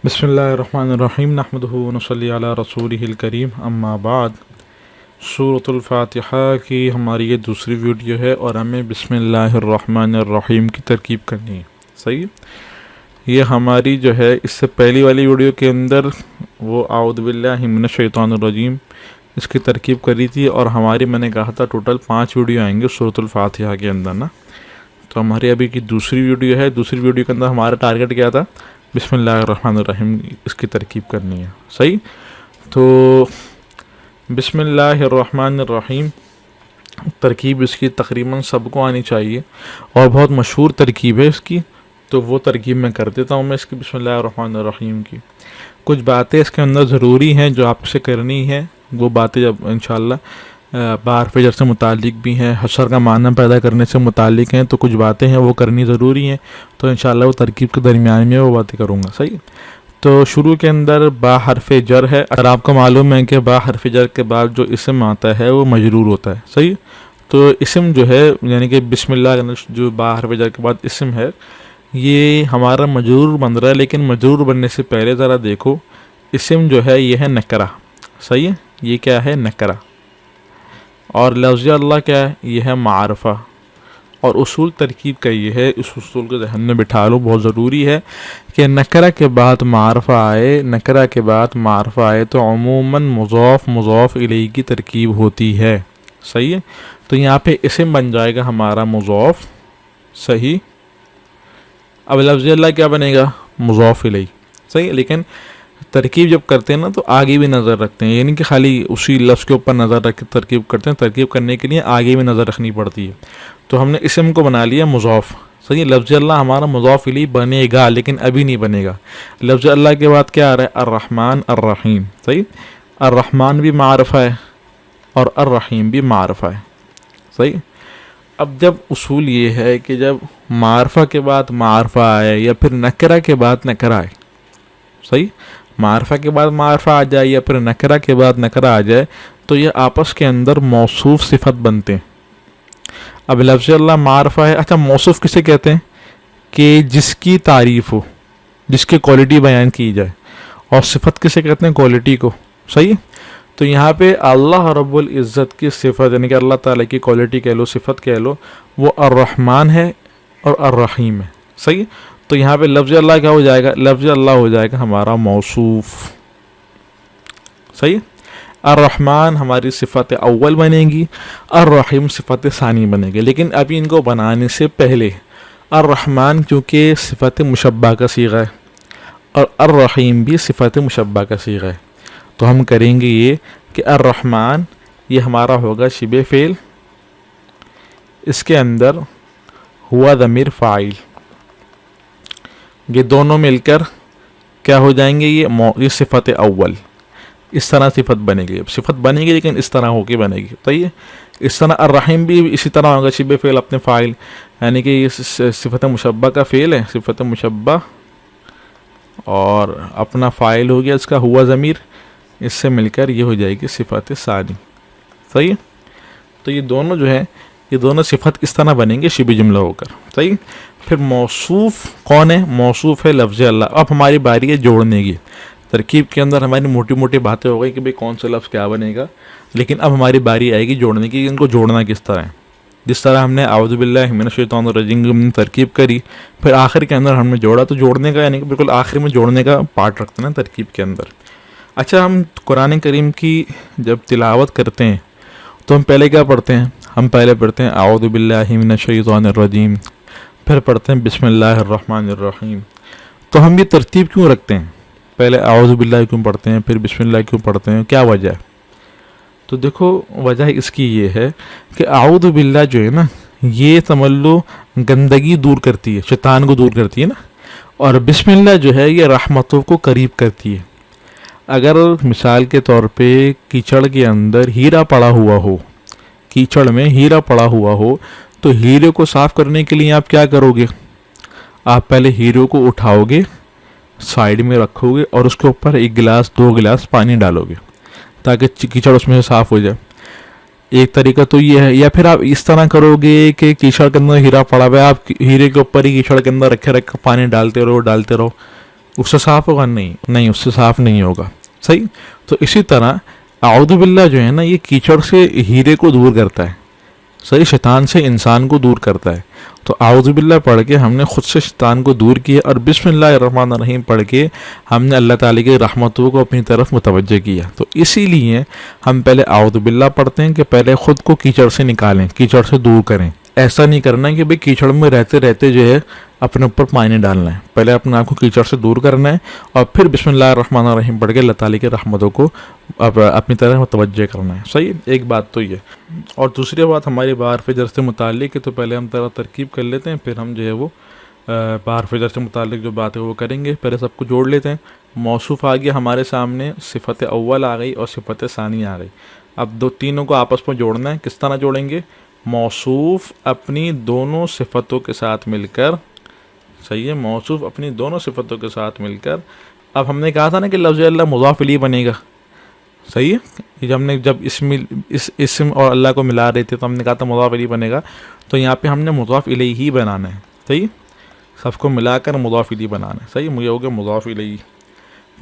بسم اللہ الرحمن الرحیم نحمدہ ونصلی علی رسولہ الکریم اما بعد۔ سورۃ الفاتحہ کی ہماری یہ دوسری ویڈیو ہے اور ہمیں بسم اللہ الرحمن الرحیم کی ترکیب کرنی ہے۔ صحیح، یہ ہماری جو ہے اس سے پہلی والی ویڈیو کے اندر وہ اعوذ باللہ من الشیطان الرجیم اس کی ترکیب کری تھی، اور ہماری میں نے کہا تھا ٹوٹل 5 ویڈیو آئیں گے سورۃ الفاتحہ کے اندر نا۔ تو ہماری ابھی کی دوسری ویڈیو ہے، دوسری ویڈیو کے اندر ہمارا ٹارگیٹ کیا تھا؟ بسم اللہ الرحمن الرحیم اس کی ترکیب کرنی ہے۔ صحیح، تو بسم اللہ الرحمن الرحیم ترکیب اس کی تقریباً سب کو آنی چاہیے اور بہت مشہور ترکیب ہے اس کی، تو وہ ترکیب میں کر دیتا ہوں میں اس کی بسم اللہ الرحمن الرحیم کی۔ کچھ باتیں اس کے اندر ضروری ہیں جو آپ سے کرنی ہیں، وہ باتیں جب انشاءاللہ بحرف جر سے متعلق بھی ہیں، حشر کا معنی پیدا کرنے سے متعلق ہیں، تو کچھ باتیں ہیں وہ کرنی ضروری ہیں، تو انشاءاللہ وہ ترکیب کے درمیان میں وہ باتیں کروں گا۔ صحیح، تو شروع کے اندر با حرف جر ہے۔ اگر آپ کو معلوم ہے کہ با حرف جر کے بعد جو اسم آتا ہے وہ مجرور ہوتا ہے۔ صحیح، تو اسم جو ہے یعنی کہ بسم اللہ کے اندر جو با حرف جر کے بعد اسم ہے یہ ہمارا مجرور بن رہا ہے، لیکن مجرور بننے سے پہلے ذرا دیکھو اسم جو ہے یہ ہے نکرہ۔ صحیح ہے، یہ کیا ہے؟ نکرہ۔ اور لفظ اللہ کیا ہے؟ یہ ہے معرفہ۔ اور اصول ترکیب کا یہ ہے، اس اصول کو ذہن میں بٹھا لو، بہت ضروری ہے کہ نکرہ کے بعد معرفہ آئے، نکرہ کے بعد معرفہ آئے تو عموماً مضاف مضاف الیہ کی ترکیب ہوتی ہے۔ صحیح ہے، تو یہاں پہ اسم بن جائے گا ہمارا مضاف۔ صحیح، اب لفظ اللہ کیا بنے گا؟ مضاف الیہ۔ صحیح، لیکن ترکیب جب کرتے ہیں نا تو آگے بھی نظر رکھتے ہیں، یعنی کہ خالی اسی لفظ کے اوپر نظر رکھ کے ترکیب کرتے ہیں، ترکیب کرنے کے لیے آگے بھی نظر رکھنی پڑتی ہے۔ تو ہم نے اسم کو بنا لیا مضاف۔ صحیح، لفظ اللہ ہمارا مضاف الیہ بنے گا لیکن ابھی نہیں بنے گا۔ لفظ اللہ کے بعد کیا آ رہا ہے؟ الرحمن الرحیم۔ صحیح، الرحمن بھی معرفہ ہے اور الرحیم بھی معرفہ ہے۔ صحیح، اب جب اصول یہ ہے کہ جب معرفہ کے بعد معرفہ آئے یا پھر نکرہ کے بعد نکرہ آئے، صحیح، معرفہ کے بعد معرفہ آ جائے یا پھر نکرہ کے بعد نکرہ آ جائے تو یہ آپس کے اندر موصوف صفت بنتے ہیں۔ اب لفظ اللہ معرفہ ہے، اچھا موصوف کسے کہتے ہیں؟ کہ جس کی تعریف ہو، جس کی کوالٹی بیان کی جائے، اور صفت کسے کہتے ہیں؟ کوالٹی کو۔ صحیح، تو یہاں پہ اللہ رب العزت کی صفت یعنی کہ اللہ تعالیٰ کی کوالٹی کہہ لو، صفت کہہ لو، وہ الرحمن ہے اور الرحیم ہے۔ صحیح، تو یہاں پہ لفظ اللہ کیا ہو جائے گا؟ لفظ اللہ ہو جائے گا ہمارا موصوف۔ صحیح، الرحمن ہماری صفت اول بنے گی، الرحیم صفت ثانی بنے گی، لیکن ابھی ان کو بنانے سے پہلے الرحمن کیونکہ صفت مشبہ کا صیغہ ہے اور الرحیم بھی صفت مشبہ کا صیغہ ہے، تو ہم کریں گے یہ کہ الرحمن یہ ہمارا ہوگا شبہ فعل، اس کے اندر ہوا ضمیر فاعل، یہ دونوں مل کر کیا ہو جائیں گے؟ یہ صفت اول، اس طرح صفت بنے گی۔ صفت بنے گی لیکن اس طرح ہو کے بنے گی۔ صحیح ہے، اس طرح الرحیم بھی اسی طرح ہوگا شبہ فعل اپنے فاعل، یعنی کہ یہ صفت مشبہ کا فعل ہے، صفت مشبہ، اور اپنا فاعل ہو گیا اس کا ہوا ضمیر، اس سے مل کر یہ ہو جائے گی صفت ثانی۔ صحیح ہے، تو یہ دونوں جو ہے یہ دونوں صفت اس طرح بنیں گے شبہ جملہ ہو کر۔ صحیح، پھر موصوف کون ہے؟ موصوف ہے لفظ اللہ۔ اب ہماری باری ہے جوڑنے کی۔ ترکیب کے اندر ہماری موٹی موٹی باتیں ہو گئی کہ بھئی کون سا لفظ کیا بنے گا، لیکن اب ہماری باری آئے گی جوڑنے کی۔ ان کو جوڑنا کس طرح ہے؟ جس طرح ہم نے اعوذ باللہ من الشیطان الرجیم میں ترکیب کری، پھر آخر کے اندر ہم نے جوڑا، تو جوڑنے کا یعنی کہ بالکل آخر میں جوڑنے کا پارٹ رکھتے ہیں ترکیب کے اندر۔ اچھا، ہم قرآن کریم کی جب تلاوت کرتے ہیں تو ہم پہلے کیا پڑھتے ہیں؟ ہم پہلے پڑھتے ہیں اعوذ باللہ من الشیطان الرجیم، پھر پڑھتے ہیں بسم اللہ الرحمن الرحیم۔ تو ہم یہ ترتیب کیوں رکھتے ہیں؟ پہلے اعوذ باللہ کیوں پڑھتے ہیں، پھر بسم اللہ کیوں پڑھتے ہیں؟ کیا وجہ ہے؟ تو دیکھو وجہ اس کی یہ ہے کہ اعوذ باللہ جو ہے نا یہ سمجھ لو گندگی دور کرتی ہے، شیطان کو دور کرتی ہے نا، اور بسم اللہ جو ہے یہ رحمتوں کو قریب کرتی ہے۔ اگر مثال کے طور پہ کیچڑ کے اندر ہیرا پڑا ہوا ہو، کیچڑ میں ہیرا پڑا ہوا ہو، تو ہیرے کو صاف کرنے کے لیے آپ کیا کرو گے؟ آپ پہلے ہیرے کو اٹھاؤ گے، سائیڈ میں رکھو گے، اور اس کے اوپر 1 گلاس 2 گلاس پانی ڈالو گے تاکہ کیچڑ اس میں سے صاف ہو جائے۔ ایک طریقہ تو یہ ہے، یا پھر آپ اس طرح کرو گے کہ کیچڑ کے اندر ہیرا پڑا ہوا ہے، آپ ہیرے کے اوپر ہی کیچڑ کے اندر رکھے پانی ڈالتے رہو، اس سے صاف ہوگا؟ نہیں اس سے صاف نہیں ہوگا. صحیح. تو اسی طرح اعوذ باللہ جو ہے نا یہ کیچڑ سے ہیرے کو دور کرتا ہے. صحیح. شیطان سے انسان کو دور کرتا ہے. تو اعوذ باللہ پڑھ کے ہم نے خود سے شیطان کو دور کیا اور بسم اللہ الرحمن الرحیم پڑھ کے ہم نے اللہ تعالیٰ کی رحمتوں کو اپنی طرف متوجہ کیا. تو اسی لیے ہم پہلے اعوذ باللہ پڑھتے ہیں کہ پہلے خود کو کیچڑ سے نکالیں, کیچڑ سے دور کریں. ایسا نہیں کرنا کہ بھئی کیچڑ میں رہتے رہتے جو ہے اپنے اوپر پانی ڈالنا ہے. پہلے اپنے آپ کو کیچڑ سے دور کرنا ہے اور پھر بسم اللہ الرحمن الرحیم پڑھ کے اللہ تعالیٰ کی رحمتوں کو اپنی طرح متوجہ کرنا ہے. صحیح. ایک بات تو یہ. اور دوسری بات ہماری بحرف جر سے متعلق ہے, تو پہلے ہم ترکیب کر لیتے ہیں, پھر ہم جو ہے وہ بحرف جر سے متعلق جو بات ہے وہ کریں گے. پہلے سب کو جوڑ لیتے ہیں. موصوف آ گیا ہمارے سامنے, صفت اول آ گئی اور صفت ثانی آ گئی. اب تینوں کو آپس میں جوڑنا ہے. کس طرح جوڑیں گے؟ موصوف اپنی دونوں صفتوں کے ساتھ مل کر. صحیح ہے. موصوف اپنی دونوں صفتوں کے ساتھ مل کر. اب ہم نے کہا تھا نا کہ لفظ اللہ مضاف الیہ بنے گا. صحیح ہے. جب ہم نے اسم اور اللہ کو ملا رہے تھے تو ہم نے کہا تھا مضاف الیہ بنے گا. تو یہاں پہ ہم نے مضاف الیہ ہی بنانا ہے. صحیح. سب کو ملا کر مضاف الیہ بنانا ہے. صحیح. مجھے ہو گیا مضاف الیہ.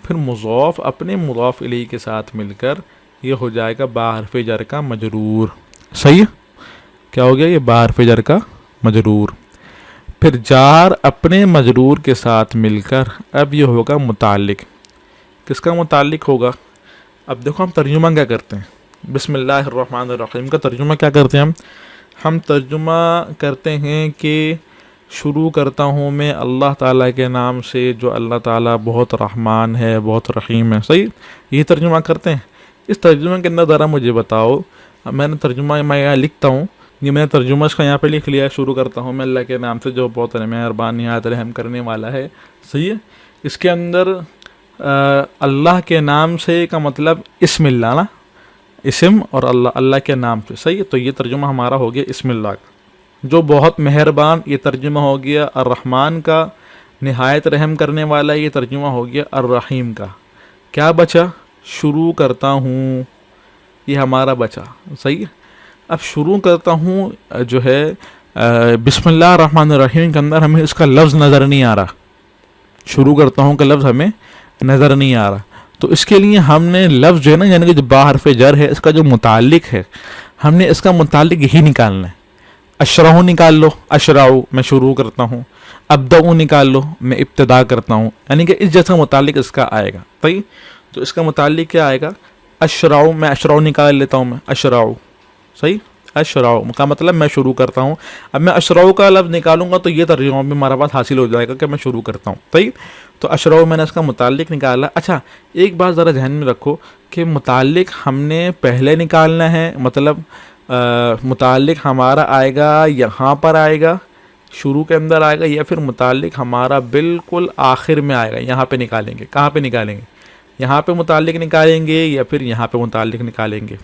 پھر مضاف اپنے مضاف الیہ کے ساتھ مل کر یہ ہو جائے گا بحرف جر کا مجرور. صحیح. کیا ہو گیا؟ یہ بحرف جر کا مجرور. پھر جار اپنے مجرور کے ساتھ مل کر اب یہ ہوگا متعلق. کس کا متعلق ہوگا؟ اب دیکھو ہم ترجمہ کیا کرتے ہیں. بسم اللہ الرحمن الرحیم کا ترجمہ کیا کرتے ہیں ہم ترجمہ کرتے ہیں کہ شروع کرتا ہوں میں اللہ تعالیٰ کے نام سے جو اللہ تعالیٰ بہت رحمان ہے, بہت رحیم ہے. صحیح. یہ ترجمہ کرتے ہیں. اس ترجمے کے اندر ذرا مجھے بتاؤ, میں نے ترجمہ میں یہاں لکھتا ہوں, یہ میں نے ترجمہ اس کا یہاں پہ لکھ لیا ہے. شروع کرتا ہوں میں اللہ کے نام سے جو بہت مہربان نہایت رحم کرنے والا ہے. صحیح ہے. اس کے اندر اللہ کے نام سے کا مطلب اسم اللہ نا, اسم اور اللہ کے نام سے. صحیح ہے. تو یہ ترجمہ ہمارا ہو گیا اسم اللہ کا جو بہت مہربان. یہ ترجمہ ہو گیا الرحمن کا, نہایت رحم کرنے والا. یہ ترجمہ ہو گیا الرحیم کا. کیا بچا؟ شروع کرتا ہوں, یہ ہمارا بچا. صحیح ہے. اب شروع کرتا ہوں جو ہے بسم اللہ الرحمن الرحیم کے اندر ہمیں اس کا لفظ نظر نہیں آ رہا. شروع کرتا ہوں کا لفظ ہمیں نظر نہیں آ رہا. تو اس کے لیے ہم نے لفظ جو ہے نا, یعنی کہ جو بحرف جر ہے, اس کا جو متعلق ہے ہم نے اس کا متعلق ہی نکالنا ہے. اشرع نکال لو, اشرع میں شروع کرتا ہوں. ابدأ نکال لو, میں ابتدا کرتا ہوں. یعنی کہ اس جیسا متعلق اس کا آئے گا. صحیح. تو اس کا متعلق کیا آئے گا؟ اشرع. میں اشرع نکال لیتا ہوں. میں اشرع. صحیح. اشرع کا مطلب میں شروع کرتا ہوں. اب میں اشرع کا لفظ نکالوں گا تو یہ ترجمہ بھی ہمارا پاس حاصل ہو جائے گا کہ میں شروع کرتا ہوں. صحیح. تو اشرع میں نے اس کا متعلق نکالا. اچھا ایک بات ذرا ذہن میں رکھو کہ متعلق ہم نے پہلے نکالنا ہے, مطلب متعلق ہمارا آئے گا یہاں پر آئے گا, شروع کے اندر آئے گا, یا پھر متعلق ہمارا بالکل آخر میں آئے گا, یہاں پہ نکالیں گے. کہاں پہ نکالیں گے؟ یہاں پہ متعلق نکالیں گے یا پھر یہاں پہ متعلق نکالیں گے.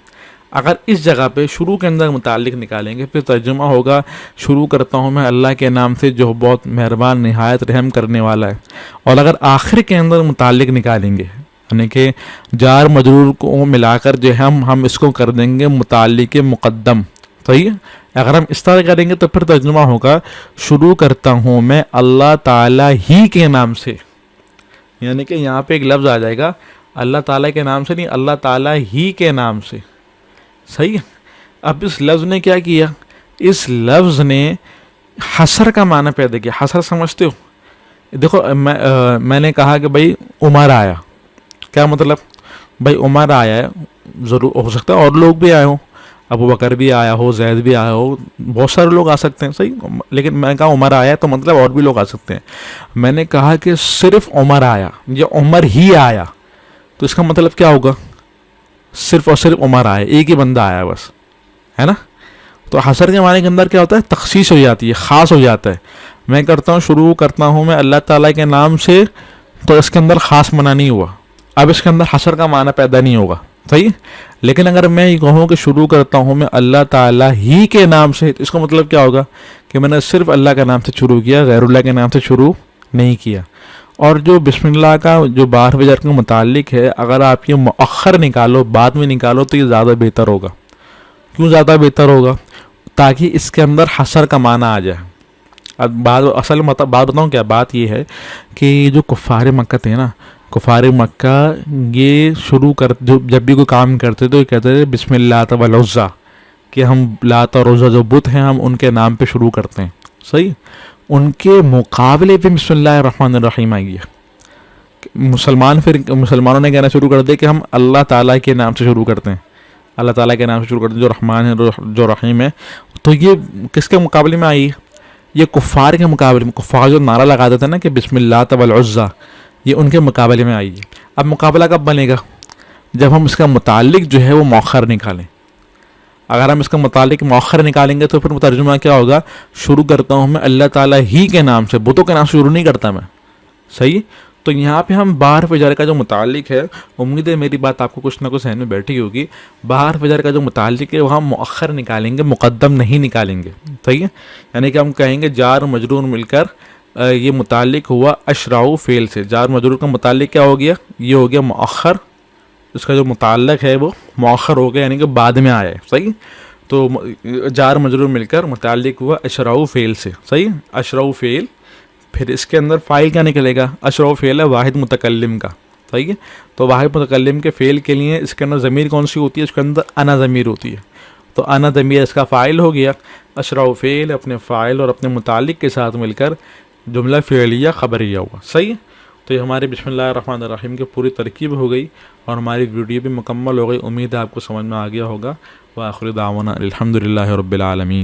اگر اس جگہ پہ شروع کے اندر متعلق نکالیں گے پھر ترجمہ ہوگا شروع کرتا ہوں میں اللہ کے نام سے جو بہت مہربان نہایت رحم کرنے والا ہے. اور اگر آخر کے اندر متعلق نکالیں گے یعنی کہ جار مجرور کو ملا کر جو ہم اس کو کر دیں گے متعلق مقدم. صحیح ہے. اگر ہم اس طرح کریں گے تو پھر ترجمہ ہوگا شروع کرتا ہوں میں اللہ تعالیٰ ہی کے نام سے. یعنی کہ یہاں پہ ایک لفظ آ جائے گا اللہ تعالیٰ کے نام سے نہیں, اللہ تعالیٰ ہی کے نام سے. صحیح ہے. اب اس لفظ نے کیا کیا؟ اس لفظ نے حصر کا معنی پیدا کیا. حصر سمجھتے ہو؟ دیکھو میں نے کہا کہ بھائی عمر آیا. کیا مطلب؟ بھائی عمر آیا ہے, ضرور ہو سکتا ہے اور لوگ بھی آئے ہوں, ابو بکر بھی آیا ہو, زید بھی آیا ہو, بہت سارے لوگ آ سکتے ہیں. صحیح. لیکن میں نے کہا عمر آیا تو مطلب اور بھی لوگ آ سکتے ہیں. میں نے کہا کہ صرف عمر آیا یا عمر ہی آیا تو اس کا مطلب کیا ہوگا؟ صرف اور صرف عمر آیا, ایک ہی بندہ آیا بس, ہے نا. تو حصر کے معنی کے اندر کیا ہوتا ہے؟ تخصیص ہو جاتی ہے, خاص ہو جاتا ہے. میں کرتا ہوں شروع کرتا ہوں میں اللہ تعالیٰ کے نام سے, تو اس کے اندر خاص معنی نہیں ہوا. اب اس کے اندر حصر کا معنی پیدا نہیں ہوگا. صحیح. لیکن اگر میں یہ کہوں کہ شروع کرتا ہوں میں اللہ تعالیٰ ہی کے نام سے, تو اس کا مطلب کیا ہوگا کہ میں نے صرف اللہ کے نام سے شروع کیا, غیر اللہ کے نام سے شروع نہیں کیا. اور جو بسم اللہ کا جو بحرف جر کا متعلق ہے, اگر آپ یہ مؤخر نکالو, بعد میں نکالو, تو یہ زیادہ بہتر ہوگا. کیوں زیادہ بہتر ہوگا؟ تاکہ اس کے اندر حصر کا معنی آ جائے. اصل بات بتاؤں کیا بات یہ ہے کہ جو کفار مکہ تھے نا، کفار مکہ یہ شروع جب بھی کوئی کام کرتے تو یہ کہتے تھے بسم اللہ والعزیٰ، کہ ہم لات اور عزیٰ جو بت ہیں ہم ان کے نام پہ شروع کرتے ہیں. صحیح. ان کے مقابلے پہ بسم اللہ الرحمن الرحیم آئی ہے. مسلمانوں نے کہنا شروع کر دیا کہ ہم اللہ تعالیٰ کے نام سے شروع کرتے ہیں، اللہ تعالیٰ کے نام سے شروع کرتے ہیں جو رحمان ہے جو رحیم ہے. تو یہ کس کے مقابلے میں آئی ہے؟ یہ کفار کے مقابلے میں. کفار جو نعرہ لگاتے تھے نا کہ بسم اللہ والعزیٰ، یہ ان کے مقابلے میں آئی ہے. اب مقابلہ کب بنے گا؟ جب ہم اس کا متعلق جو ہے وہ مؤخر نکالیں. اگر ہم اس کا متعلق مؤخر نکالیں گے تو پھر ترجمہ کیا ہوگا؟ شروع کرتا ہوں میں اللہ تعالیٰ ہی کے نام سے، بتوں کے نام سے شروع نہیں کرتا میں. صحیح. تو یہاں پہ ہم باہر فجر کا جو متعلق ہے، امید ہے میری بات آپ کو کچھ نہ کچھ ذہن میں بیٹھی ہوگی. باہر فجر کا جو متعلق ہے وہ ہم مؤخر نکالیں گے، مقدم نہیں نکالیں گے. صحیح ہے. یعنی کہ ہم کہیں گے جار مجرور مل کر یہ متعلق ہوا اشراء فعل سے. جار مجرور کا متعلق کیا ہو گیا؟ یہ ہو گیا مؤخر. اس کا جو متعلق ہے وہ مؤخر ہو گیا، یعنی کہ بعد میں آیا ہے. صحیح. تو جار مجرور مل کر متعلق ہوا اشراء فعل سے. صحیح. اشراء فعل، پھر اس کے اندر فاعل کیا نکلے گا؟ اشراء فعل ہے واحد متکلم کا. صحیح ہے. تو واحد متکلم کے فعل کے لیے اس کے اندر ضمیر کون سی ہوتی ہے؟ اس کے اندر انا ضمیر ہوتی ہے. تو انا ضمیر اس کا فاعل ہو گیا. اشراء فعل اپنے فاعل اور اپنے متعلق کے ساتھ مل کر جملہ فعلیہ خبریہ ہوا. صحیح. تو یہ ہمارے بسم اللہ الرحمن الرحیم کی پوری ترکیب ہو گئی اور ہماری ویڈیو بھی مکمل ہو گئی. امید ہے آپ کو سمجھ میں آ گیا ہوگا. وآخر دعوانا الحمدللہ رب العالمین.